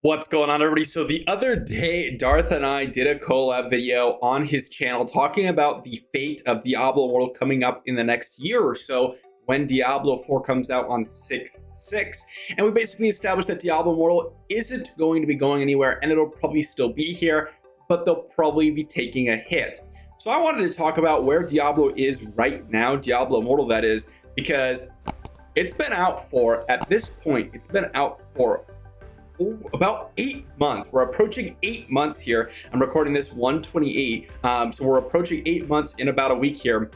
What's going on, everybody? So the other day, Darth and I did a collab video on his channel talking about the fate of Diablo Immortal coming up in the next year or so when Diablo 4 comes out on 6/6. And we basically established that Diablo Immortal isn't going to be going anywhere, and it'll probably still be here, but they'll probably be taking a hit. So I wanted to talk about where Diablo is right now, Diablo Immortal that is, because it's been out for, at this point, it's been out for about 8 months. We're approaching 8 months here. I'm recording this 128, so we're approaching 8 months in about a week here,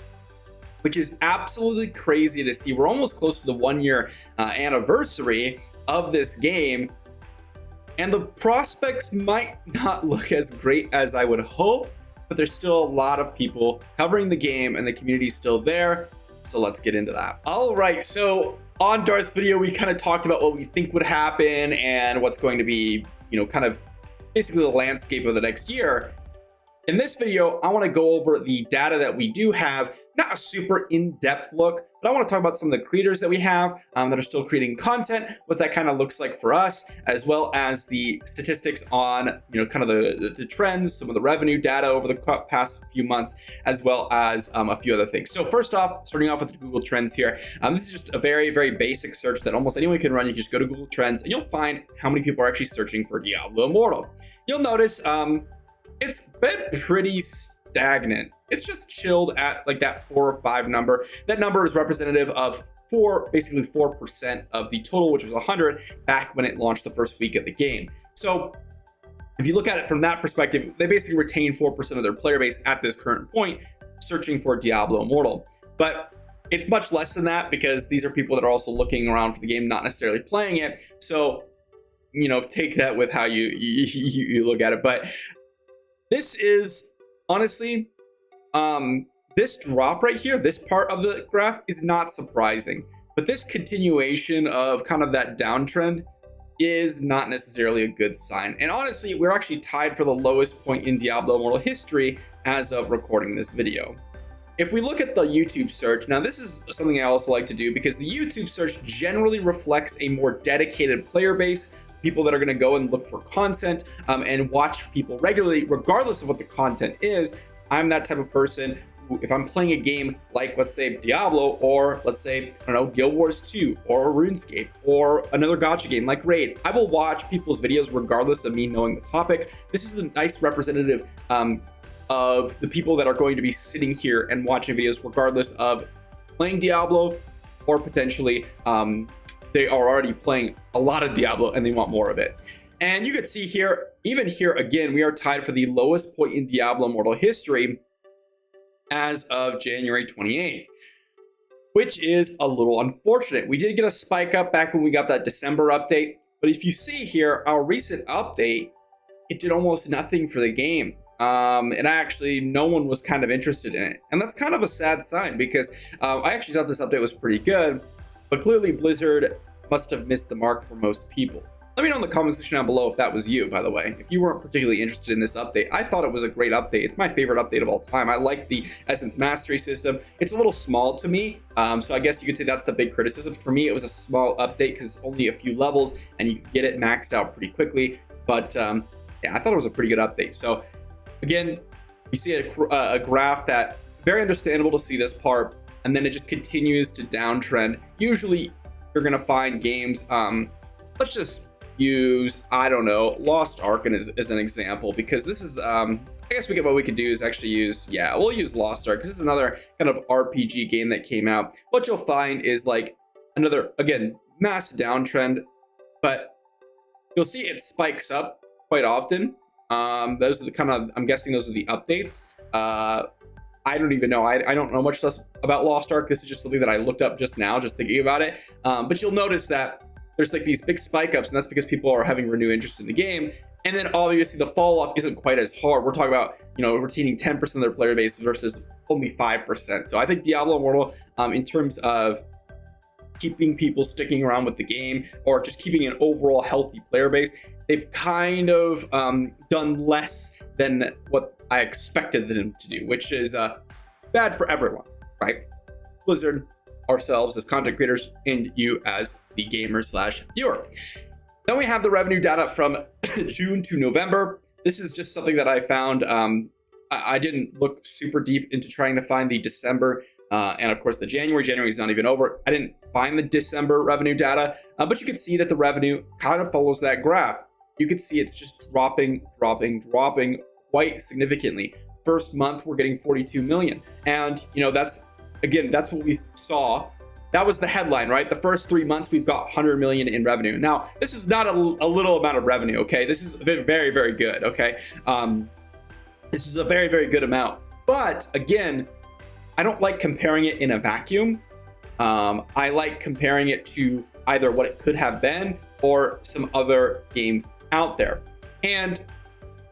which is absolutely crazy to see. We're almost close to the 1-year anniversary of this game, and the prospects might not look as great as I would hope, but there's still a lot of people covering the game and the community's still there. So let's get into that. All right, so on Darth's video, we kind of talked about what we think would happen and what's going to be, kind of basically the landscape of the next year. In this video, I want to go over the data that we do have, not a super in-depth look, but I want to talk about some of the creators that we have that are still creating content, what that kind of looks like for us, as well as the statistics on, kind of the trends, some of the revenue data over the past few months, as well as a few other things. So first off, starting off with the Google Trends here, this is just a very, very basic search that almost anyone can run. You can just go to Google Trends and you'll find how many people are actually searching for Diablo Immortal. You'll notice it's been pretty stagnant. It's just chilled at like that 4 or 5 number. That number is representative of basically 4% of the total, which was 100 back when it launched the first week of the game. So if you look at it from that perspective, they basically retain 4% of their player base at this current point, searching for Diablo Immortal. But it's much less than that because these are people that are also looking around for the game, not necessarily playing it. So, take that with how you look at it. But this is honestly, this drop right here, this part of the graph is not surprising, but this continuation of kind of that downtrend is not necessarily a good sign. And honestly, we're actually tied for the lowest point in Diablo Immortal history as of recording this video. If we look at the YouTube search, now this is something I also like to do because the YouTube search generally reflects a more dedicated player base, people that are going to go and look for content and watch people regularly, regardless of what the content is. I'm that type of person who, if I'm playing a game like, let's say, Diablo, or let's say, I don't know, Guild Wars 2, or RuneScape, or another gacha game like Raid, I will watch people's videos regardless of me knowing the topic. This is a nice representative of the people that are going to be sitting here and watching videos regardless of playing Diablo or potentially they are already playing a lot of Diablo and they want more of it. And you can see here, even here again, we are tied for the lowest point in Diablo Immortal history as of January 28th, which is a little unfortunate. We did get a spike up back when we got that December update, but if you see here, our recent update, it did almost nothing for the game. And actually no one was kind of interested in it. And that's kind of a sad sign because I actually thought this update was pretty good, but clearly Blizzard must have missed the mark for most people. Let me know in the comment section down below if that was you, by the way. If you weren't particularly interested in this update, I thought it was a great update. It's my favorite update of all time. I like the Essence Mastery system. It's a little small to me, so I guess you could say that's the big criticism. For me, it was a small update because it's only a few levels and you can get it maxed out pretty quickly. But yeah, I thought it was a pretty good update. So again, you see a graph that very understandable to see this part, and then it just continues to downtrend. Usually you're gonna find games, let's just use, I don't know, Lost Ark as an example, because this is, I guess what we could do is actually use, yeah, we'll use Lost Ark, because this is another kind of RPG game that came out. What you'll find is like another, again, mass downtrend, but you'll see it spikes up quite often. Those are the kind of, I'm guessing those are the updates. I don't even know. I don't know much less about Lost Ark. This is just something that I looked up just now, just thinking about it. But you'll notice that there's like these big spike ups, and that's because people are having renewed interest in the game. And then obviously the fall off isn't quite as hard. We're talking about, retaining 10% of their player base versus only 5%. So I think Diablo Immortal, in terms of keeping people sticking around with the game or just keeping an overall healthy player base, they've kind of done less than what I expected them to do, which is bad for everyone, right? Blizzard, ourselves as content creators, and you as the gamer/viewer. Then we have the revenue data from June to November. This is just something that I found. I didn't look super deep into trying to find the December and of course the January. January is not even over. I didn't find the December revenue data, but you could see that the revenue kind of follows that graph. You could see it's just dropping quite significantly. First month, we're getting 42 million. And, you know, that's what we saw. That was the headline, right? The first 3 months, we've got 100 million in revenue. Now, this is not a little amount of revenue, okay? This is very, very good, okay? This is a very, very good amount. But again, I don't like comparing it in a vacuum. I like comparing it to either what it could have been or some other games out there. And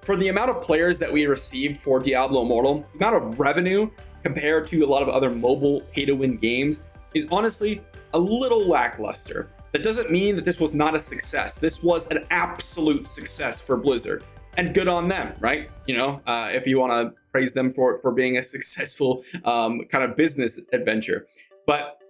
for the amount of players that we received for Diablo Immortal, the amount of revenue compared to a lot of other mobile pay-to-win games is honestly a little lackluster. That doesn't mean that this was not a success. This was an absolute success for Blizzard, and good on them, right? You know, if you want to praise them for being a successful kind of business adventure. But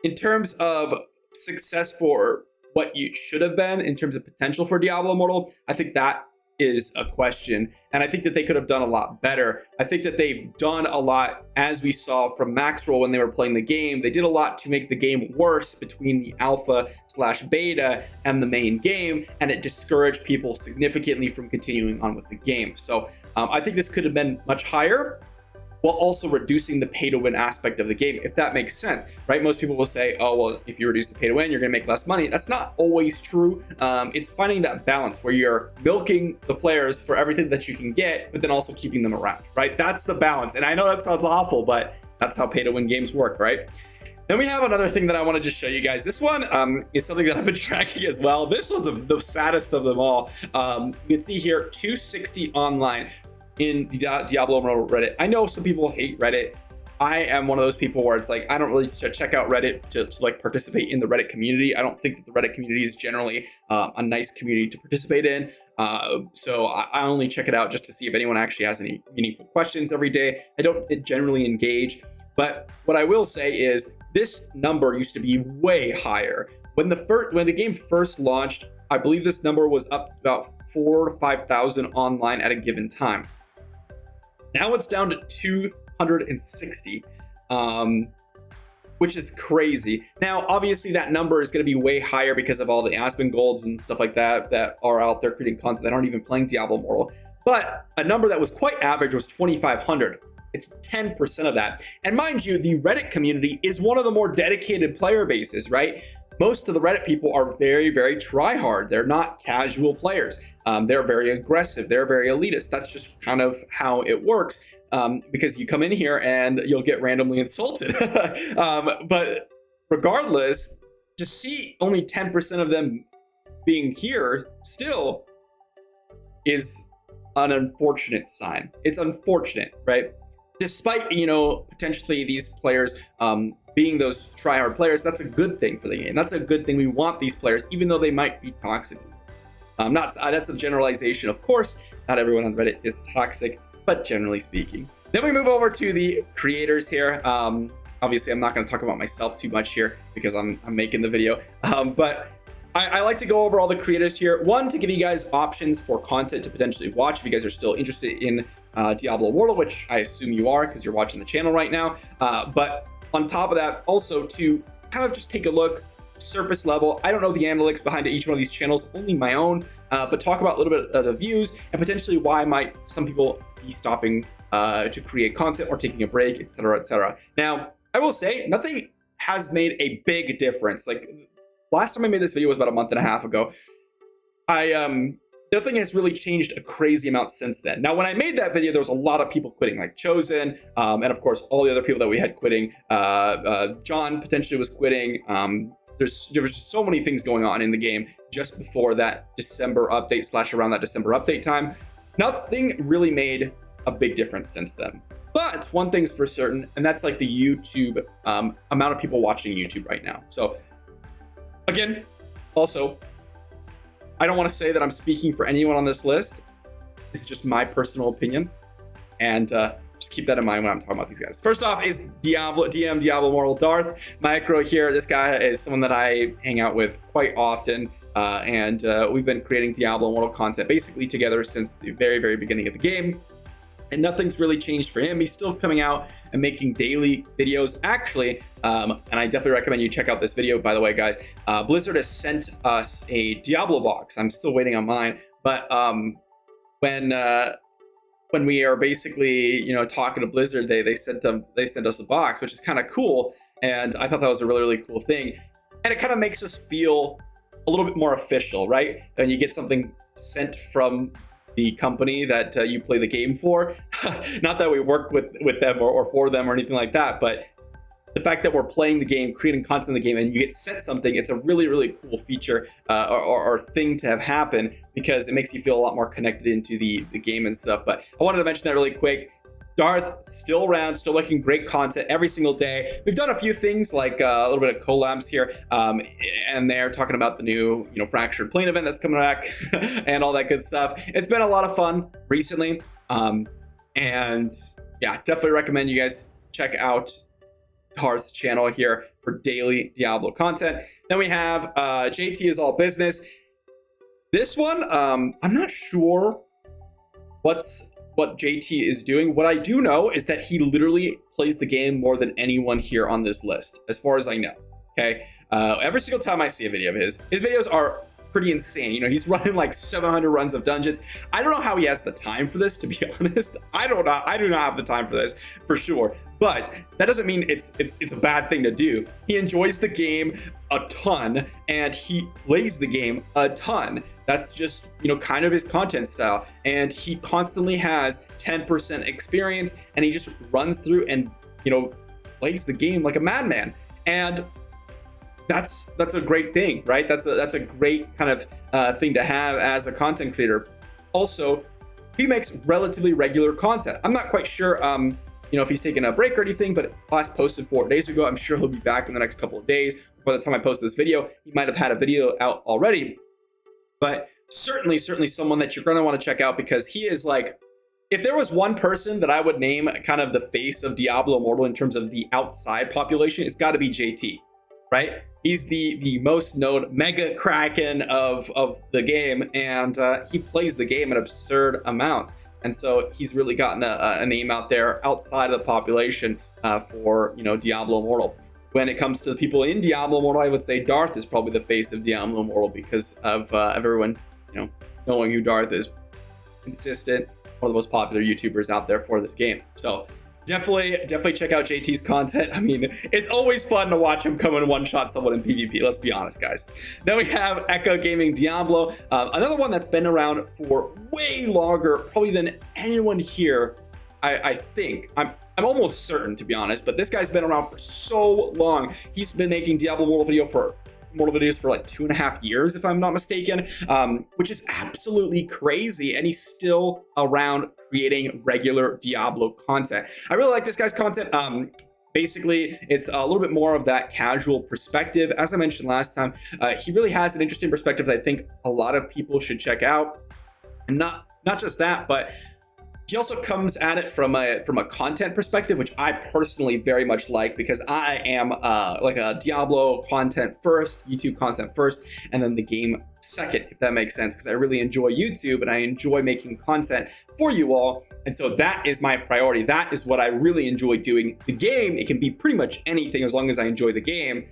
in terms of success for what you should have been in terms of potential for Diablo Immortal, I think that is a question, and I think that they could have done a lot better. I think that they've done a lot, as we saw from Maxwell when they were playing the game. They did a lot to make the game worse between the alpha/beta and the main game, and it discouraged people significantly from continuing on with the game. So I think this could have been much higher, while also reducing the pay-to-win aspect of the game, if that makes sense, right? Most people will say, oh, well, if you reduce the pay-to-win, you're gonna make less money. That's not always true. It's finding that balance where you're milking the players for everything that you can get, but then also keeping them around, right? That's the balance. And I know that sounds awful, but that's how pay-to-win games work, right? Then we have another thing that I want to just show you guys. This one is something that I've been tracking as well. This one's the saddest of them all. You can see here, 260 online in the Diablo Immortal Reddit. I know some people hate Reddit. I am one of those people where it's like, I don't really check out Reddit to like participate in the Reddit community. I don't think that the Reddit community is generally a nice community to participate in. So I only check it out just to see if anyone actually has any meaningful questions every day. I don't generally engage, but what I will say is this number used to be way higher. When the game first launched, I believe this number was up about 4,000 to 5,000 online at a given time. Now it's down to 260, which is crazy. Now, obviously, that number is going to be way higher because of all the Aspen Golds and stuff like that are out there creating content that aren't even playing Diablo Immortal. But a number that was quite average was 2,500. It's 10% of that. And mind you, the Reddit community is one of the more dedicated player bases, right? Most of the Reddit people are very, very try-hard. They're not casual players. They're very aggressive. They're very elitist. That's just kind of how it works, because you come in here and you'll get randomly insulted. But regardless, to see only 10% of them being here still is an unfortunate sign. It's unfortunate, right? Despite, you know, potentially these players being those try-hard players, that's a good thing for the game. That's a good thing. We want these players, even though they might be toxic. That's a generalization, of course. Not everyone on Reddit is toxic, but generally speaking. Then we move over to the creators here. Obviously, I'm not going to talk about myself too much here because I'm making the video. But I like to go over all the creators here. One, to give you guys options for content to potentially watch if you guys are still interested in Diablo Immortal, which I assume you are because you're watching the channel right now. But on top of that, also to kind of just take a look, surface level. I don't know the analytics behind each one of these channels, only my own, but talk about a little bit of the views and potentially why might some people be stopping to create content or taking a break, etc., etc. Now, I will say nothing has made a big difference. Like last time I made this video was about a month and a half ago. Nothing has really changed a crazy amount since then. Now, when I made that video, there was a lot of people quitting, like Chosen, and of course, all the other people that we had quitting. John potentially was quitting. There was just so many things going on in the game just before that December update / around that December update time. Nothing really made a big difference since then. But one thing's for certain, and that's like the YouTube amount of people watching YouTube right now. So again, also, I don't want to say that I'm speaking for anyone on this list. This is just my personal opinion. And just keep that in mind when I'm talking about these guys. First off is Diablo Immortal Darth Micro here. This guy is someone that I hang out with quite often. and we've been creating Diablo Immortal content basically together since the very beginning of the game. And nothing's really changed for him. He's still coming out and making daily videos. Actually, and I definitely recommend you check out this video, by the way, guys. Blizzard has sent us a Diablo box. I'm still waiting on mine. But when we are basically, talking to Blizzard, they sent us a box, which is kind of cool. And I thought that was a really cool thing. And it kind of makes us feel a little bit more official, right? When you get something sent from the company that you play the game for. Not that we work with them or for them or anything like that, but the fact that we're playing the game, creating content in the game, and you get sent something, it's a really cool feature or thing to have happen, because it makes you feel a lot more connected into the game and stuff. But I wanted to mention that really quick. Darth still around, still making great content every single day. We've done a few things like a little bit of collabs here, and they're talking about the new, Fractured Plane event that's coming back and all that good stuff. It's been a lot of fun recently, and yeah, definitely recommend you guys check out Darth's channel here for daily Diablo content. Then we have JT is All Business. This one, I'm not sure what JT is doing. What I do know is that he literally plays the game more than anyone here on this list, as far as I know. Okay, every single time I see a video of his videos are pretty insane. He's running like 700 runs of dungeons. I don't know how he has the time for this, to be honest. I do not have the time for this, for sure. But that doesn't mean it's a bad thing to do. He enjoys the game a ton, and he plays the game a ton. That's just, kind of his content style. And he constantly has 10% experience, and he just runs through and, plays the game like a madman. And that's a great thing, right? That's a great kind of thing to have as a content creator. Also, he makes relatively regular content. I'm not quite sure, if he's taking a break or anything, but last posted 4 days ago. I'm sure he'll be back in the next couple of days. By the time I post this video, he might have had a video out already. But certainly someone that you're going to want to check out, because he is like, if there was one person that I would name kind of the face of Diablo Immortal in terms of the outside population, it's got to be JT, right? He's the most known mega kraken of the game, and he plays the game an absurd amount. And so he's really gotten a name out there outside of the population for, Diablo Immortal. When it comes to the people in Diablo Immortal, I would say Darth is probably the face of Diablo Immortal, because of everyone, knowing who Darth is. Consistent, one of the most popular YouTubers out there for this game. So definitely check out JT's content. I mean, it's always fun to watch him come and one-shot someone in PvP. Let's be honest, guys. Then we have Echo Gaming Diablo, another one that's been around for way longer, probably than anyone here. I think I'm almost certain, to be honest, but this guy's been around for so long. He's been making Diablo Immortal videos for like 2.5 years, if I'm not mistaken, which is absolutely crazy. And he's still around creating regular Diablo content. I really like this guy's content. Basically, it's a little bit more of that casual perspective. As I mentioned last time, he really has an interesting perspective that I think a lot of people should check out. And not just that, but he also comes at it from a content perspective, which I personally very much like, because I am like a Diablo content first, YouTube content first, and then the game second, if that makes sense, because I really enjoy YouTube and I enjoy making content for you all. And so that is my priority. That is what I really enjoy doing. The game, it can be pretty much anything as long as I enjoy the game.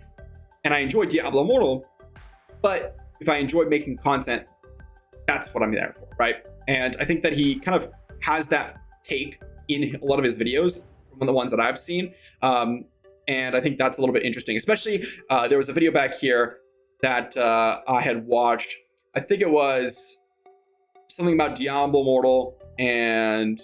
And I enjoy Diablo Immortal, but if I enjoy making content, that's what I'm there for, right? And I think that he kind of has that take in a lot of his videos from the ones that I've seen. And I think that's a little bit interesting, especially there was a video back here that I had watched. I think it was something about Diablo Immortal and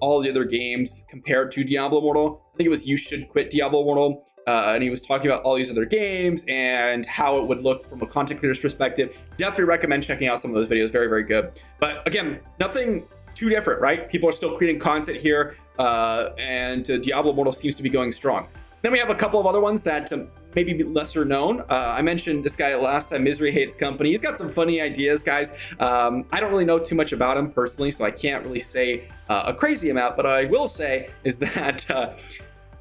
all the other games compared to Diablo Immortal. I think it was You Should Quit Diablo Immortal. And he was talking about all these other games and how it would look from a content creator's perspective. Definitely recommend checking out some of those videos. Very good. But again, nothing too different, right? People are still creating content here, and Diablo Immortal seems to be going strong. Then we have a couple of other ones that maybe lesser known. I mentioned this guy last time, Misery Hates Company. He's got some funny ideas, guys. I don't really know too much about him personally, so I can't really say a crazy amount, but what I will say is that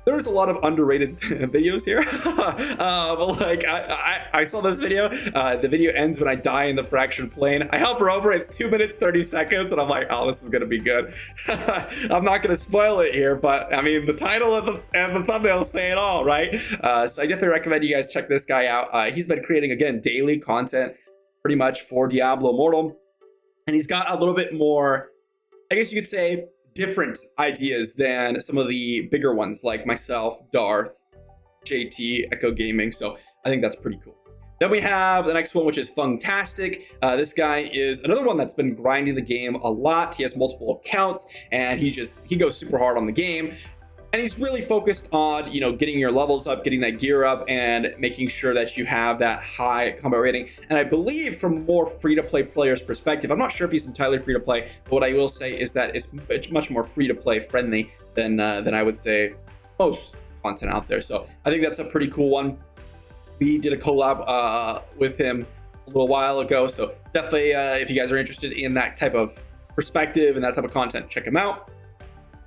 there's a lot of underrated videos here. But like I saw this video. The video ends when I die in the fractured plane. I hover over. It's 2 minutes 30 seconds, and I'm like, oh, this is gonna be good. I'm not gonna spoil it here, but I mean, the title and the thumbnail say it all, right? So I definitely recommend you guys check this guy out. He's been creating, again, daily content pretty much for Diablo Immortal, and he's got a little bit more, I guess you could say, different ideas than some of the bigger ones like myself, Darth, JT, Echo Gaming. So I think that's pretty cool. Then we have the next one, which is Funktastic. This guy is another one that's been grinding the game a lot. He has multiple accounts, and he goes super hard on the game. And he's really focused on, you know, getting your levels up, getting that gear up, and making sure that you have that high combat rating. And I believe from more free-to-play players' perspective, I'm not sure if he's entirely free-to-play, but what I will say is that it's much more free-to-play friendly than I would say most content out there. So I think that's a pretty cool one. We did a collab with him a little while ago, so definitely if you guys are interested in that type of perspective and that type of content, check him out.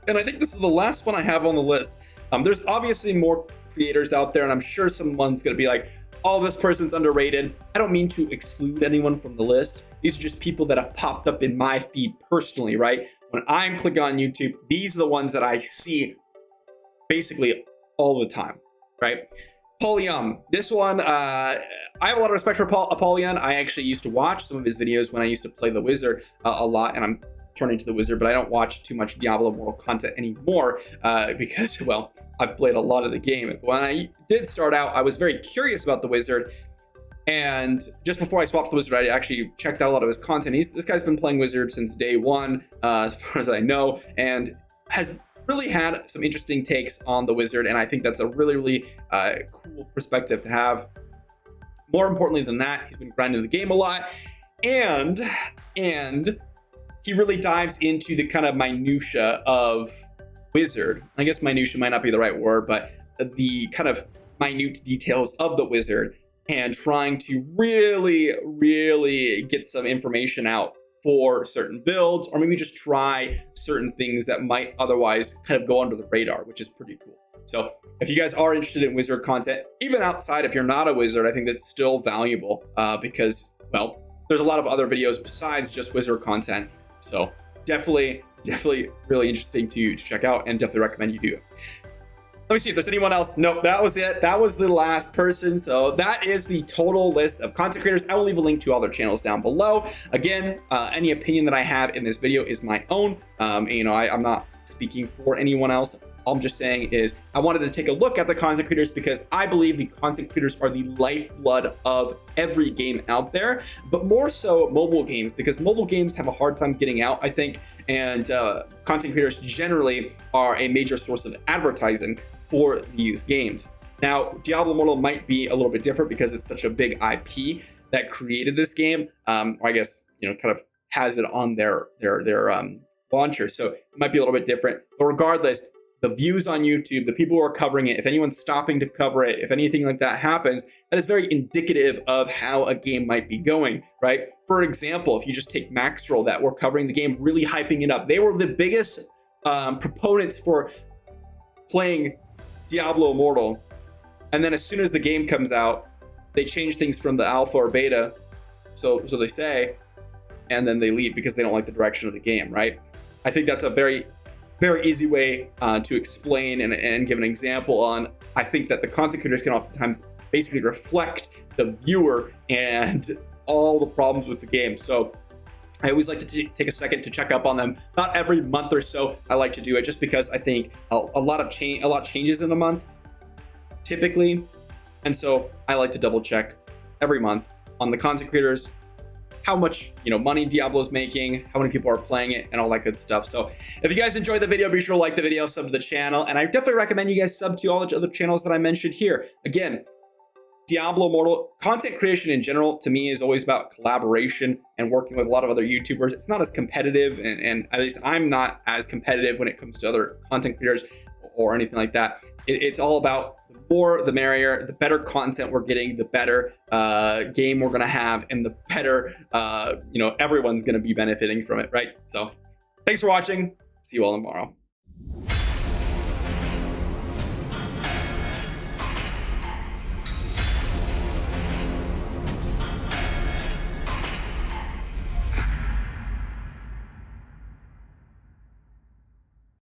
And I think this is the last one I have on the list. There's obviously more creators out there, and I'm sure someone's gonna be like, oh, this person's underrated. I don't mean to exclude anyone from the list. These are just people that have popped up in my feed personally, right? When I'm clicking on YouTube, these are the ones that I see basically all the time, right? Polyum, this one, I have a lot of respect for Apollyon. I actually used to watch some of his videos when I used to play the Wizard a lot, and I'm turning to the Wizard, but I don't watch too much Diablo Immortal content anymore because, well, I've played a lot of the game. When I did start out, I was very curious about the Wizard, and just before I swapped to the Wizard, I actually checked out a lot of his content. This guy's been playing Wizard since day one, as far as I know, and has really had some interesting takes on the Wizard, and I think that's a really cool perspective to have. More importantly than that, he's been grinding the game a lot, and he really dives into the kind of minutia of Wizard. I guess minutia might not be the right word, but the kind of minute details of the Wizard, and trying to really get some information out for certain builds, or maybe just try certain things that might otherwise kind of go under the radar, which is pretty cool. So if you guys are interested in Wizard content, even outside, if you're not a Wizard, I think that's still valuable because, well, there's a lot of other videos besides just Wizard content. So definitely really interesting to check out, and definitely recommend you do it. Let me see if there's anyone else. Nope, that was it. That was the last person. So that is the total list of content creators. I will leave a link to all their channels down below. Again, any opinion that I have in this video is my own. You know, I'm not speaking for anyone else. All I'm just saying is I wanted to take a look at the content creators because I believe the content creators are the lifeblood of every game out there, but more so mobile games, because mobile games have a hard time getting out, I think, and content creators generally are a major source of advertising for these games. Now, Diablo Immortal might be a little bit different because it's such a big IP that created this game, or I guess, you know, kind of has it on their launcher, so it might be a little bit different, but regardless, the views on YouTube, the people who are covering it, if anyone's stopping to cover it, if anything like that happens, that is very indicative of how a game might be going, right? For example, if you just take Maxroll that were covering the game, really hyping it up. They were the biggest proponents for playing Diablo Immortal. And then as soon as the game comes out, they change things from the alpha or beta, so they say, and then they leave because they don't like the direction of the game, right? I think that's a very easy way to explain and give an example on. I think that the content creators can oftentimes basically reflect the viewer and all the problems with the game. So I always like to take a second to check up on them. Not every month or so I like to do it, just because I think a lot changes in a month typically, and so I like to double check every month on the content creators, how much, you know, money Diablo's making, how many people are playing it, and all that good stuff. So if you guys enjoyed the video, be sure to like the video, sub to the channel, and I definitely recommend you guys sub to all the other channels that I mentioned here. Again, Diablo Immortal content creation in general to me is always about collaboration and working with a lot of other YouTubers. It's not as competitive, and at least I'm not as competitive when it comes to other content creators or anything like that. It's all about the more the merrier. The better content we're getting, the better game we're gonna have, and the better you know, everyone's gonna be benefiting from it, right? So thanks for watching. See you all tomorrow.